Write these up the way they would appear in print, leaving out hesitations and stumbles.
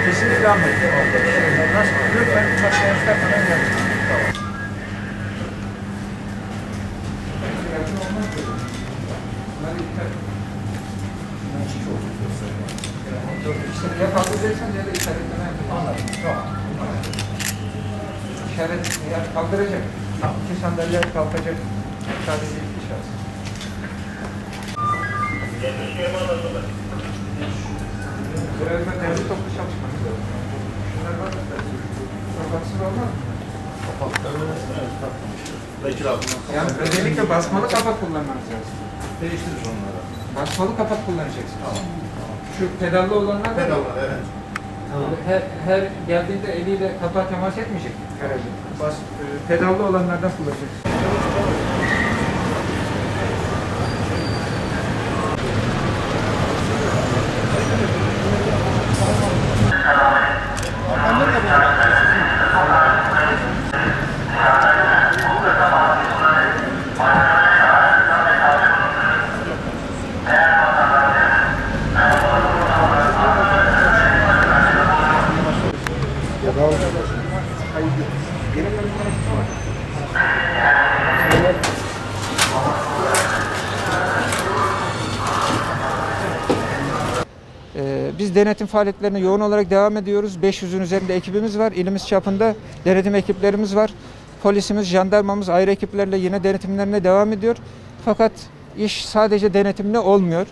Kesinlikle anlayın. Lütfen başka falan gelmeyin. İşte ya kaldıracaksın ya da işaretleme yapıyorsun. Anladım. Tamam. İşaret kaldıracak. İki sandalye kalkacak. Sadece iki şahıs. Biraz da devlet toplu çalışmanız lazım. Şunlar var mı? Kapatsız olmaz mı? Yani özellikle basmalı kapak kullanmanız lazım. Değiştiririz onları. Basmalı kapak kullanacaksınız. Tamam. Şu pedallı olanlar da evet. Tamam. Her geldiğinde eliyle kapağa temas etmeyecek herhalde. Pedallı olanlardan kullanacaksınız. Biz denetim faaliyetlerine yoğun olarak devam ediyoruz. 500'ün üzerinde ekibimiz var. İlimiz çapında denetim ekiplerimiz var. Polisimiz, jandarmamız ayrı ekiplerle yine denetimlerine devam ediyor. Fakat iş sadece denetimle olmuyor.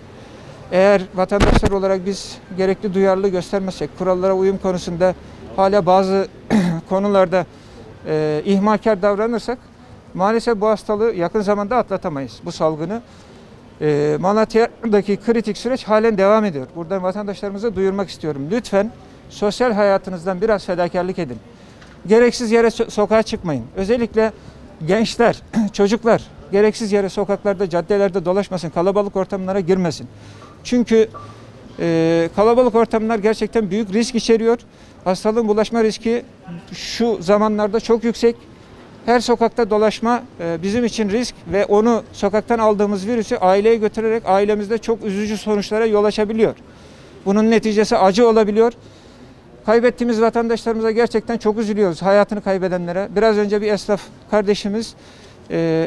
Eğer vatandaşlar olarak biz gerekli duyarlılığı göstermezsek, kurallara uyum konusunda hala bazı konularda ihmalkar davranırsak maalesef bu hastalığı yakın zamanda atlatamayız, bu salgını. Malatya'daki kritik süreç halen devam ediyor. Buradan vatandaşlarımıza duyurmak istiyorum. Lütfen sosyal hayatınızdan biraz fedakarlık edin. Gereksiz yere sokağa çıkmayın. Özellikle gençler, çocuklar gereksiz yere sokaklarda, caddelerde dolaşmasın, kalabalık ortamlara girmesin. Çünkü kalabalık ortamlar gerçekten büyük risk içeriyor. Hastalığın bulaşma riski şu zamanlarda çok yüksek. Her sokakta dolaşma bizim için risk ve onu sokaktan aldığımız virüsü aileye götürerek ailemizde çok üzücü sonuçlara yol açabiliyor. Bunun neticesi acı olabiliyor. Kaybettiğimiz vatandaşlarımıza gerçekten çok üzülüyoruz, hayatını kaybedenlere. Biraz önce bir esnaf kardeşimiz,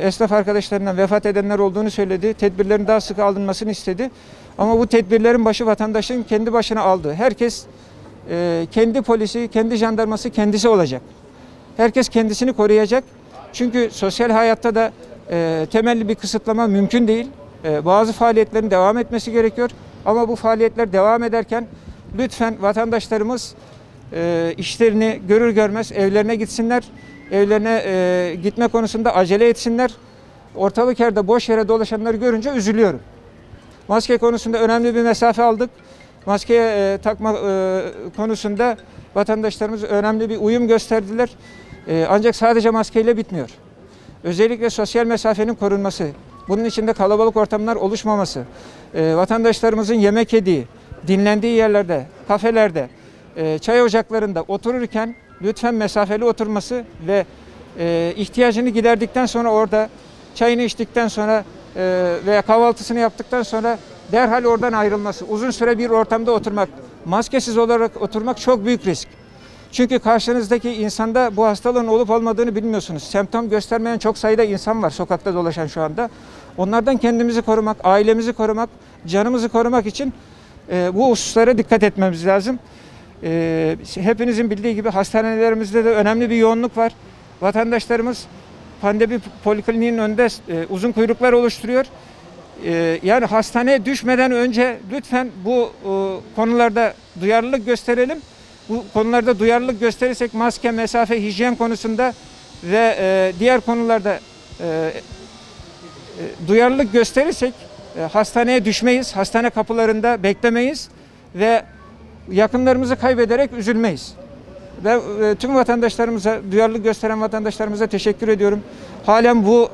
esnaf arkadaşlarından vefat edenler olduğunu söyledi. Tedbirlerin daha sıkı alınmasını istedi. Ama bu tedbirlerin başı vatandaşın kendi başına aldığı. Herkes kendi polisi, kendi jandarması kendisi olacak. Herkes kendisini koruyacak. Çünkü sosyal hayatta da temelli bir kısıtlama mümkün değil. Bazı faaliyetlerin devam etmesi gerekiyor. Ama bu faaliyetler devam ederken lütfen vatandaşlarımız işlerini görür görmez evlerine gitsinler. Evlerine gitme konusunda acele etsinler. Ortalık yerde boş yere dolaşanları görünce üzülüyorum. Maske konusunda önemli bir mesafe aldık. Maskeye takma konusunda vatandaşlarımız önemli bir uyum gösterdiler. Ancak sadece maskeyle bitmiyor. Özellikle sosyal mesafenin korunması, bunun içinde kalabalık ortamlar oluşmaması, vatandaşlarımızın yemek yediği, dinlendiği yerlerde, kafelerde, çay ocaklarında otururken lütfen mesafeli oturması ve ihtiyacını giderdikten sonra orada çayını içtikten sonra veya kahvaltısını yaptıktan sonra derhal oradan ayrılması, uzun süre bir ortamda oturmak, maskesiz olarak oturmak çok büyük risk. Çünkü karşınızdaki insanda bu hastalığın olup olmadığını bilmiyorsunuz. Semptom göstermeyen çok sayıda insan var sokakta dolaşan şu anda. Onlardan kendimizi korumak, ailemizi korumak, canımızı korumak için bu hususlara dikkat etmemiz lazım. Hepinizin bildiği gibi hastanelerimizde de önemli bir yoğunluk var. Vatandaşlarımız pandemi polikliniğinin önünde uzun kuyruklar oluşturuyor. Yani hastaneye düşmeden önce lütfen bu konularda duyarlılık gösterelim. Bu konularda duyarlılık gösterirsek maske, mesafe, hijyen konusunda ve diğer konularda duyarlılık gösterirsek hastaneye düşmeyiz, hastane kapılarında beklemeyiz ve yakınlarımızı kaybederek üzülmeyiz. Ve tüm vatandaşlarımıza, duyarlılık gösteren vatandaşlarımıza teşekkür ediyorum. Halen bu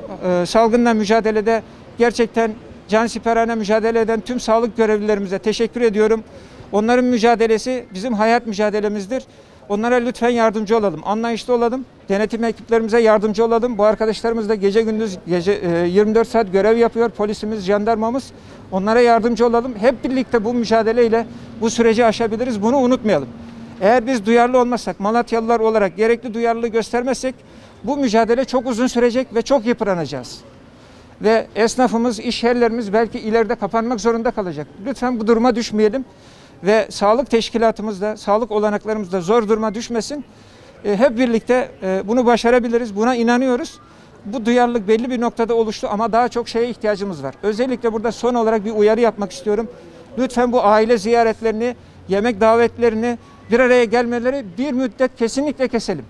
salgınla mücadelede gerçekten cansiperane mücadele eden tüm sağlık görevlilerimize teşekkür ediyorum. Onların mücadelesi bizim hayat mücadelemizdir. Onlara lütfen yardımcı olalım, anlayışlı olalım. Denetim ekiplerimize yardımcı olalım. Bu arkadaşlarımız da gece gündüz 24 saat görev yapıyor. Polisimiz, jandarmamız. Onlara yardımcı olalım. Hep birlikte bu mücadeleyle bu süreci aşabiliriz. Bunu unutmayalım. Eğer biz duyarlı olmazsak, Malatyalılar olarak gerekli duyarlılığı göstermezsek bu mücadele çok uzun sürecek ve çok yıpranacağız. Ve esnafımız, iş yerlerimiz belki ileride kapanmak zorunda kalacak. Lütfen bu duruma düşmeyelim ve sağlık teşkilatımız da, sağlık olanaklarımız da zor duruma düşmesin. Hep birlikte bunu başarabiliriz, buna inanıyoruz. Bu duyarlılık belli bir noktada oluştu ama daha çok şeye ihtiyacımız var. Özellikle burada son olarak bir uyarı yapmak istiyorum. Lütfen bu aile ziyaretlerini, yemek davetlerini, bir araya gelmeleri bir müddet kesinlikle keselim.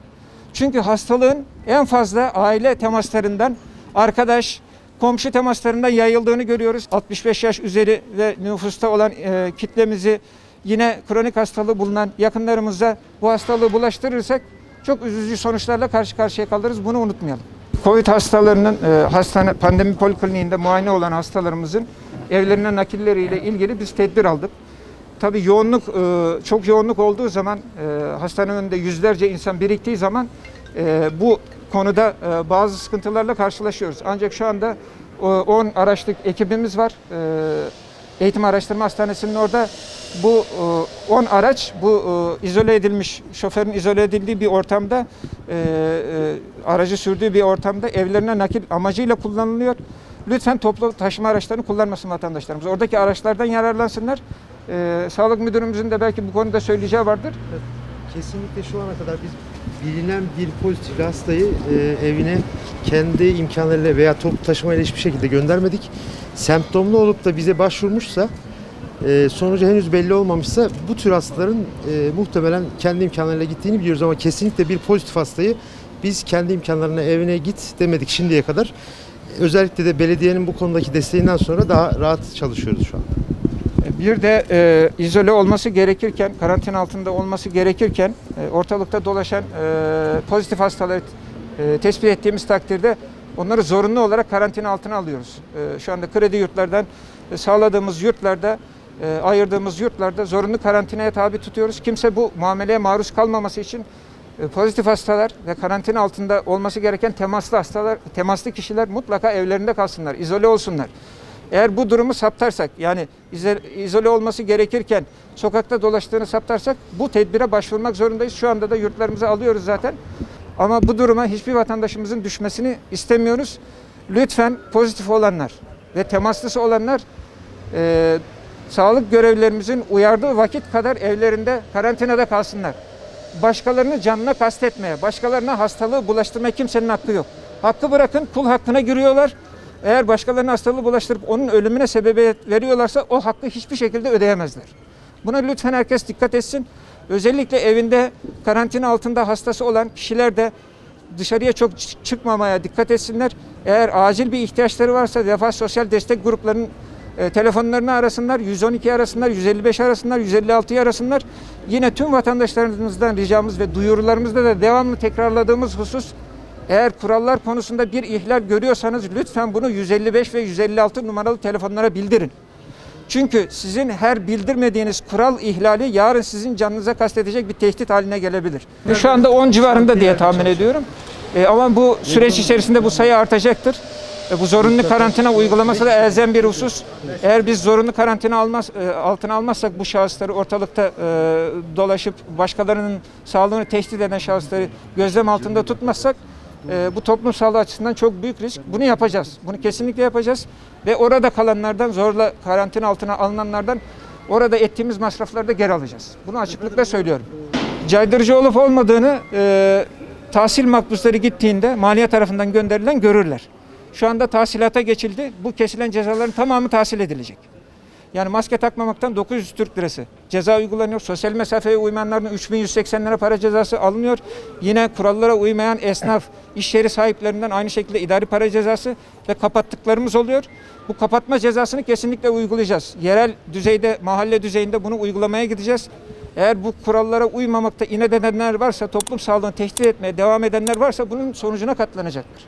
Çünkü hastalığın en fazla aile temaslarından, arkadaş, komşu temaslarından yayıldığını görüyoruz. 65 yaş üzeri ve nüfusta olan kitlemizi yine kronik hastalığı bulunan yakınlarımıza bu hastalığı bulaştırırsak çok üzücü sonuçlarla karşı karşıya kalırız. Bunu unutmayalım. Covid hastalarının hastane pandemi polikliniğinde muayene olan hastalarımızın evlerine nakilleriyle ilgili biz tedbir aldık. Tabii yoğunluk, çok yoğunluk olduğu zaman, hastane önünde yüzlerce insan biriktiği zaman bu konuda bazı sıkıntılarla karşılaşıyoruz. Ancak şu anda 10 araçlık ekibimiz var. Eğitim Araştırma Hastanesi'nin orada bu 10 araç, bu izole edilmiş, şoförün izole edildiği bir ortamda, aracı sürdüğü bir ortamda evlerine nakil amacıyla kullanılıyor. Lütfen toplu taşıma araçlarını kullanmasın vatandaşlarımız. Oradaki araçlardan yararlansınlar. Sağlık müdürümüzün de belki bu konuda söyleyeceği vardır. Kesinlikle şu ana kadar biz bilinen bir pozitif hastayı evine kendi imkanlarıyla veya toplu taşımayla hiçbir şekilde göndermedik. Semptomlu olup da bize başvurmuşsa, sonucu henüz belli olmamışsa bu tür hastaların muhtemelen kendi imkanlarıyla gittiğini biliyoruz ama kesinlikle bir pozitif hastayı biz kendi imkanlarına evine git demedik şimdiye kadar. Özellikle de belediyenin bu konudaki desteğinden sonra daha rahat çalışıyoruz şu an. Bir de izole olması gerekirken, karantina altında olması gerekirken ortalıkta dolaşan pozitif hastaları tespit ettiğimiz takdirde onları zorunlu olarak karantina altına alıyoruz. Şu anda kredi yurtlardan sağladığımız yurtlarda, ayırdığımız yurtlarda zorunlu karantinaya tabi tutuyoruz. Kimse bu muameleye maruz kalmaması için pozitif hastalar ve karantina altında olması gereken temaslı hastalar, temaslı kişiler mutlaka evlerinde kalsınlar, izole olsunlar. Eğer bu durumu saptarsak, yani izole olması gerekirken sokakta dolaştığını saptarsak bu tedbire başvurmak zorundayız. Şu anda da yurtlarımıza alıyoruz zaten. Ama bu duruma hiçbir vatandaşımızın düşmesini istemiyoruz. Lütfen pozitif olanlar ve temaslısı olanlar sağlık görevlilerimizin uyardığı vakit kadar evlerinde karantinada kalsınlar. Başkalarını canına kastetmeye, başkalarına hastalığı bulaştırmaya kimsenin hakkı yok. Hakkı bırakın, kul hakkına giriyorlar. Eğer başkalarına hastalığı bulaştırıp onun ölümüne sebebiyet veriyorlarsa o hakkı hiçbir şekilde ödeyemezler. Buna lütfen herkes dikkat etsin. Özellikle evinde karantina altında hastası olan kişiler de dışarıya çok çıkmamaya dikkat etsinler. Eğer acil bir ihtiyaçları varsa Vefa Sosyal Destek Gruplarının telefonlarını arasınlar, 112 arasınlar, 155 arasınlar, 156'yı arasınlar. Yine tüm vatandaşlarımızdan ricamız ve duyurularımızda da devamlı tekrarladığımız husus, eğer kurallar konusunda bir ihlal görüyorsanız lütfen bunu 155 ve 156 numaralı telefonlara bildirin. Çünkü sizin her bildirmediğiniz kural ihlali yarın sizin canınıza kastedecek bir tehdit haline gelebilir. Şu anda 10 civarında diye tahmin ediyorum. Ama bu süreç içerisinde bu sayı artacaktır. Bu zorunlu karantina uygulaması da elzem bir husus. Eğer biz zorunlu karantina altına almazsak bu şahısları ortalıkta dolaşıp başkalarının sağlığını tehdit eden şahısları gözlem altında tutmazsak bu toplum sağlığı açısından çok büyük risk. Bunu yapacağız. Bunu kesinlikle yapacağız. Ve orada kalanlardan, zorla karantina altına alınanlardan orada ettiğimiz masrafları da geri alacağız. Bunu açıklıkla söylüyorum. Caydırıcı olup olmadığını tahsil makbuzları gittiğinde maliye tarafından gönderilen görürler. Şu anda tahsilata geçildi. Bu kesilen cezaların tamamı tahsil edilecek. Yani maske takmamaktan 900 Türk lirası ceza uygulanıyor. Sosyal mesafeye uymayanların 3180 lira para cezası alınıyor. Yine kurallara uymayan esnaf, iş yeri sahiplerinden aynı şekilde idari para cezası ve kapattıklarımız oluyor. Bu kapatma cezasını kesinlikle uygulayacağız. Yerel düzeyde, mahalle düzeyinde bunu uygulamaya gideceğiz. Eğer bu kurallara uymamakta inat edenler varsa, toplum sağlığını tehdit etmeye devam edenler varsa bunun sonucuna katlanacaktır.